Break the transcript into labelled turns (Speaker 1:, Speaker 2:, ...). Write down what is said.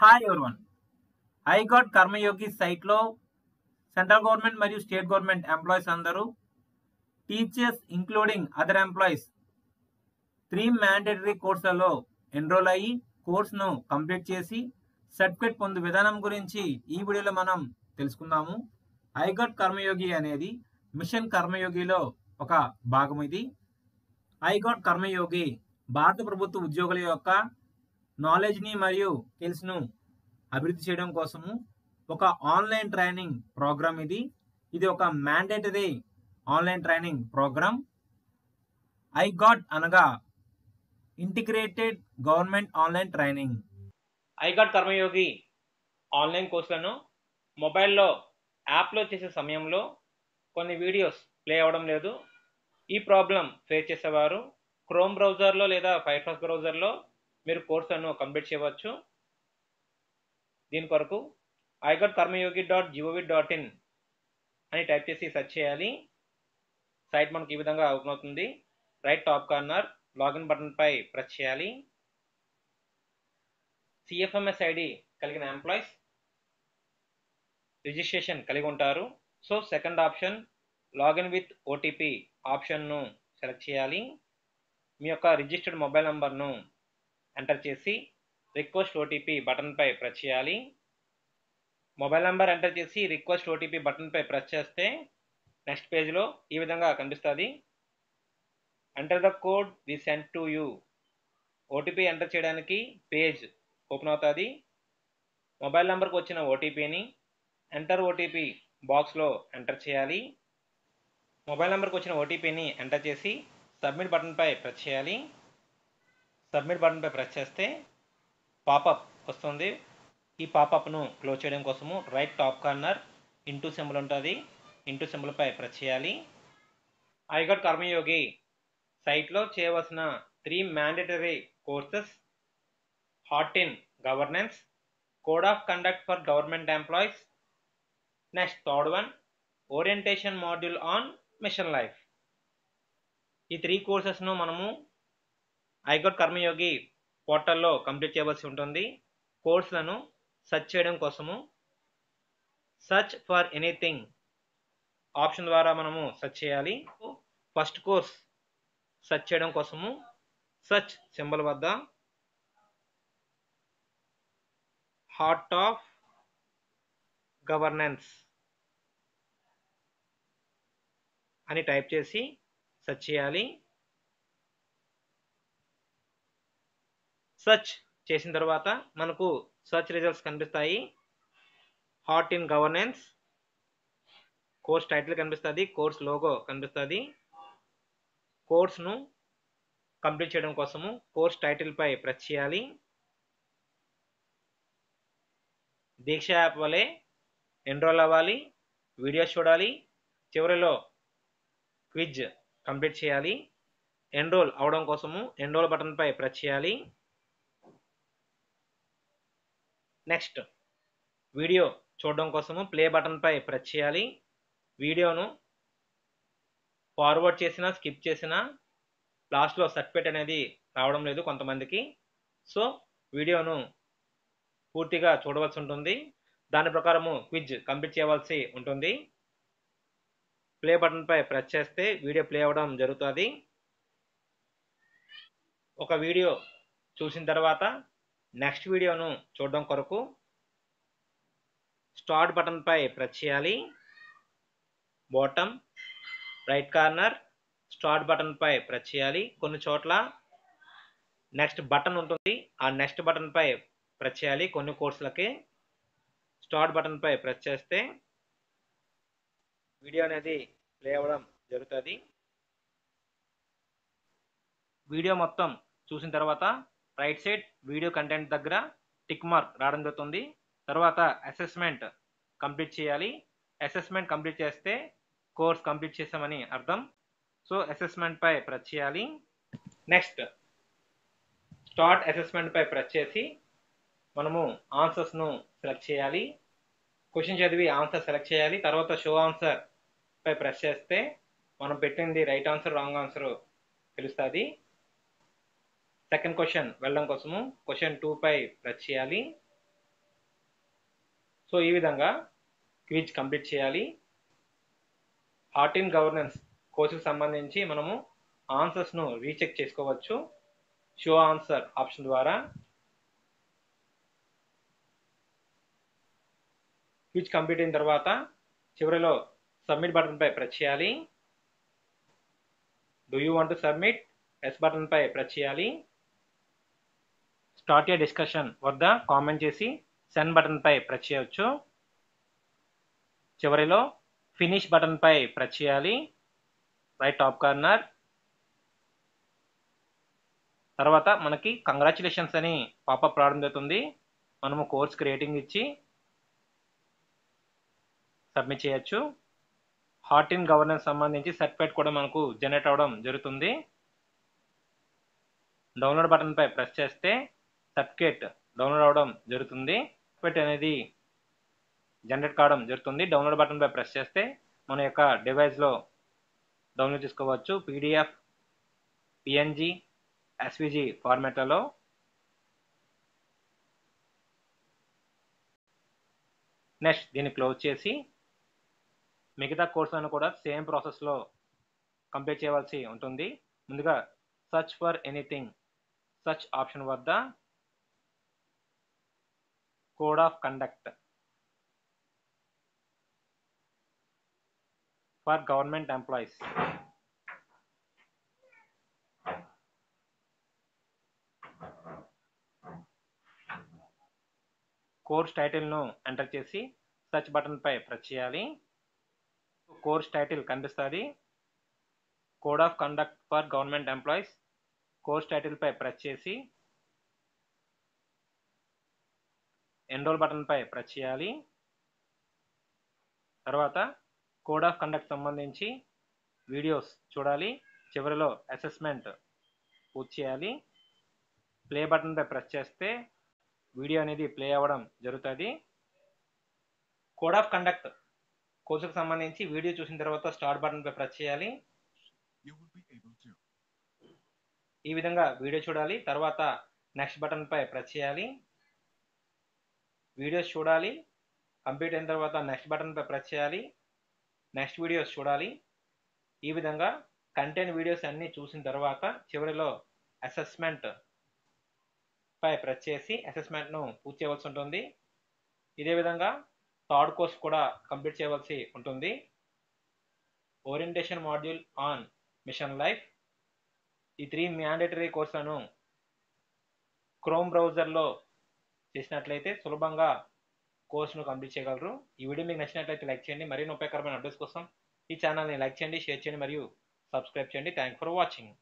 Speaker 1: Hi everyone. I got Karmayogi సైట్లో central government మరియు state government employees అందరూ teachers including other employees 3 mandatory కోర్సులలో enrol అయ్యి కోర్సును కంప్లీట్ చేసి సర్టిఫికేట్ పొందు విధానం గురించి ఈ వీడియోలో మనం తెలుసుకుందాము. ఐ గాట్ కర్మయోగి అనేది మిషన్ కర్మయోగిలో ఒక భాగం. ఇది ఐ గాట్ కర్మయోగి భారత ప్రభుత్వ ఉద్యోగుల యొక్క నాలెడ్జ్ని మరియు స్కిల్స్ను అభివృద్ధి చేయడం కోసము ఒక ఆన్లైన్ ట్రైనింగ్ ప్రోగ్రామ్. ఇది ఒక mandatory online training programme. IGOT అనగా integrated government online training.
Speaker 2: IGOT Karmayogi online కోర్సులను మొబైల్లో యాప్లో చేసే సమయంలో కొన్ని వీడియోస్ ప్లే అవ్వడం లేదు. ఈ ప్రాబ్లం ఫేస్ చేసేవారు క్రోమ్ బ్రౌజర్లో లేదా ఫైర్ఫాక్స్ బ్రౌజర్లో మీరు కోర్సులను కంప్లీట్ చేయవచ్చు. దీని కొరకు iGotKarmayogi.gov.in అని టైప్ చేసి సెర్చ్ చేయాలి. సైట్ మనకు ఈ విధంగా ఓపెన్ అవుతుంది. Right top corner login button పై ప్రెస్ చేయాలి. CFMS ఐడి కలిగిన ఎంప్లాయీస్ రిజిస్ట్రేషన్ కలిగి ఉంటారు. So second option login with OTP ఆప్షన్ను సెలెక్ట్ చేయాలి. మీ యొక్క రిజిస్టర్డ్ మొబైల్ నంబర్ను ఎంటర్ చేసి రిక్వెస్ట్ OTP బటన్ పై ప్రెస్ చేయాలి. మొబైల్ నంబర్ ఎంటర్ చేసి రిక్వెస్ట్ OTP బటన్ పై ప్రెస్ చేస్తే నెక్స్ట్ పేజ్లో ఈ విధంగా కనిపిస్తుంది. Enter the code we send to you. OTP enter చేయడానికి పేజ్ ఓపెన్ అవుతుంది. మొబైల్ నంబర్కి వచ్చిన OTPని ఎంటర్ OTP బాక్స్లో ఎంటర్ చేయాలి. మొబైల్ నంబర్కి వచ్చిన OTPని ఎంటర్ చేసి సబ్మిట్ బటన్ పై ప్రెస్ చేయాలి. సబ్మిట్ బటన్ పై ప్రెస్ చేస్తే పాపప్ వస్తుంది. ఈ పాపప్ను క్లోజ్ చేయడం కోసము right top corner into symbol ఉంటుంది. ఇంటూ సింబల్ పై ప్రెస్ చేయాలి. ఐ గాట్ కర్మయోగి సైట్లో చేయవలసిన 3 mandatory courses: heart in governance, code of conduct for government employees, next third one orientation module on mission life. ఈ 3 కోర్సెస్ను మనము ఐ గాట్ కర్మయోగి పోర్టల్లో complete చేయవలసి ఉంటుంది. కోర్సులను సెర్చ్ చేయడం కోసము సెర్చ్ ఫర్ ఎనీథింగ్ ఆప్షన్ ద్వారా మనము సెర్చ్ చేయాలి. ఫస్ట్ కోర్స్ సెర్చ్ చేయడం కోసము సెర్చ్ సింబల్ వద్ద హార్ట్ ఆఫ్ గవర్నెన్స్ అని టైప్ చేసి సెర్చ్ చేయాలి. సెర్చ్ చేసిన తర్వాత మనకు సెర్చ్ రిజల్ట్స్ కనిపిస్తాయి. Heart in governance course title కనిపిస్తుంది. కోర్స్ లోగో కనిపిస్తుంది. కోర్స్ను కంప్లీట్ చేయడం కోసము కోర్స్ టైటిల్ పై ప్రెస్ చేయాలి. దీక్ష యాప్ వలె ఎన్రోల్ అవ్వాలి, వీడియోస్ చూడాలి, చివరిలో క్విజ్ కంప్లీట్ చేయాలి. ఎన్రోల్ అవడం కోసము ఎన్రోల్ బటన్ పై ప్రెస్ చేయాలి. నెక్స్ట్ వీడియో చూడడం కోసము ప్లే బటన్ పై ప్రెస్ చేయాలి. వీడియోను ఫార్వర్డ్ చేసినా స్కిప్ చేసినా లాస్ట్లో సర్టిఫికేట్ అనేది రావడం లేదు కొంతమందికి. సో వీడియోను పూర్తిగా చూడవలసి ఉంటుంది. దాని ప్రకారము క్విజ్ కంప్లీట్ చేయవలసి ఉంటుంది. ప్లే బటన్ పై ప్రెస్ చేస్తే వీడియో ప్లే అవ్వడం జరుగుతుంది. ఒక వీడియో చూసిన తర్వాత నెక్స్ట్ వీడియోను చూడడం కొరకు స్టార్ట్ బటన్ పై ప్రెస్ చేయాలి. Bottom right corner start button పై ప్రెస్ చేయాలి. కొన్ని చోట్ల నెక్స్ట్ బటన్ ఉంటుంది. ఆ నెక్స్ట్ బటన్ పై ప్రెస్ చేయాలి. కొన్ని కోర్సులకి స్టార్ట్ బటన్ పై ప్రెస్ చేస్తే వీడియో అనేది ప్లే అవ్వడం జరుగుతుంది. వీడియో మొత్తం చూసిన తర్వాత రైట్ సైడ్ వీడియో కంటెంట్ దగ్గర టిక్ మార్క్ రావడం జరుగుతుంది. తర్వాత అసెస్మెంట్ కంప్లీట్ చేయాలి. అసెస్మెంట్ కంప్లీట్ చేస్తే కోర్స్ కంప్లీట్ చేసామని అర్థం. సో అసెస్మెంట్ పై ప్రెస్ చేయాలి. నెక్స్ట్ స్టార్ట్ అసెస్మెంట్ పై ప్రెస్ చేసి మనము ఆన్సర్స్ను సెలెక్ట్ చేయాలి. క్వశ్చన్ చదివి ఆన్సర్ సెలెక్ట్ చేయాలి. తర్వాత షో ఆన్సర్ పై ప్రెస్ చేస్తే మనం పెట్టింది రైట్ ఆన్సర్ రాంగ్ ఆన్సర్ తెలుస్తుంది. సెకండ్ క్వశ్చన్ వెళ్ళడం కోసము క్వశ్చన్ 2 పై ప్రెస్ చేయాలి. సో ఈ విధంగా క్విజ్ కంప్లీట్ చేయాలి. హార్ట్ ఇన్ గవర్నెన్స్ కోర్సుకు సంబంధించి మనము ఆన్సర్స్ను రీచెక్ చేసుకోవచ్చు షో ఆన్సర్ ఆప్షన్ ద్వారా. క్విజ్ కంప్లీట్ అయిన తర్వాత చివరిలో సబ్మిట్ బటన్పై ప్రెస్ చేయాలి. Do you want to submit? Yes బటన్పై ప్రెస్ చేయాలి. స్టార్ట్ ఏ డిస్కషన్ వద్ద కామెంట్ చేసి సెండ్ బటన్పై ప్రెస్ చేయవచ్చు. చివరిలో ఫినిష్ బటన్పై ప్రెస్ చేయాలి రైట్ టాప్ కార్నర్. తర్వాత మనకి కంగ్రాచులేషన్స్ అని పాపప్ రావడం జరుగుతుంది. మనము కోర్స్కి రేటింగ్ ఇచ్చి సబ్మిట్ చేయొచ్చు. హార్ట్ ఇన్ గవర్నెన్స్ సంబంధించి సర్టిఫికేట్ కూడా మనకు జనరేట్ అవ్వడం జరుగుతుంది. డౌన్లోడ్ బటన్పై ప్రెస్ చేస్తే సర్టిఫికేట్ డౌన్లోడ్ అవ్వడం జరుగుతుంది. సర్టిఫికేట్ అనేది జనరేట్ కావడం జరుగుతుంది. డౌన్లోడ్ బటన్పై ప్రెస్ చేస్తే మన యొక్క డివైస్లో డౌన్లోడ్ చేసుకోవచ్చు పీడిఎఫ్, పిఎన్జి, ఎస్విజి ఫార్మాట్లలో. నెక్స్ట్ దీన్ని క్లోజ్ చేసి మిగతా కోర్సులను కూడా సేమ్ ప్రాసెస్లో కంప్లీట్ చేయవలసి ఉంటుంది. ముందుగా search for anything search option వద్ద code of conduct for government employees course టైటిల్ను ఎంటర్ చేసి సర్చ్ బటన్పై ప్రెస్ చేయాలి. కోర్స్ టైటిల్ కనిపిస్తుంది. Code of conduct for government employees course టైటిల్పై ప్రెస్ చేసి ఎన్రోల్ బటన్పై ప్రెస్ చేయాలి. తర్వాత కోడ్ ఆఫ్ కండక్ట్ సంబంధించి వీడియోస్ చూడాలి. చివరిలో అసెస్మెంట్ పూర్తి చేయాలి. ప్లే బటన్పై ప్రెస్ చేస్తే వీడియో అనేది ప్లే అవ్వడం జరుగుతుంది. కోడ్ ఆఫ్ కండక్ట్ కోర్సుకు సంబంధించి వీడియో చూసిన తర్వాత స్టార్ట్ బటన్పై ప్రెస్ చేయాలి. ఈ విధంగా వీడియో చూడాలి. తర్వాత నెక్స్ట్ బటన్పై ప్రెస్ చేయాలి. వీడియోస్ చూడాలి. కంప్లీట్ అయిన తర్వాత నెక్స్ట్ బటన్పై ప్రెస్ చేయాలి. నెక్స్ట్ వీడియోస్ చూడాలి. ఈ విధంగా కంటెంట్ వీడియోస్ అన్నీ చూసిన తర్వాత చివరిలో అసెస్మెంట్ పై ప్రెస్ చేసి అసెస్మెంట్ను పూర్తి చేయవలసి ఉంటుంది. ఇదే విధంగా థర్డ్ కోర్స్ కూడా కంప్లీట్ చేయవలసి ఉంటుంది. Orientation module on mission life. ఈ 3 మ్యాండేటరీ కోర్సులను క్రోమ్ బ్రౌజర్లో చేసినట్లయితే సులభంగా కోర్సును కంప్లీట్ చేయగలరు. ఈ వీడియో మీకు నచ్చినట్లయితే లైక్ చేయండి. మరిన్ని ఉపయోగకరమైన అప్డేట్స్ కోసం ఈ ఛానల్ని లైక్ చేయండి, షేర్ చేయండి మరియు సబ్స్క్రైబ్ చేయండి. Thank for watching.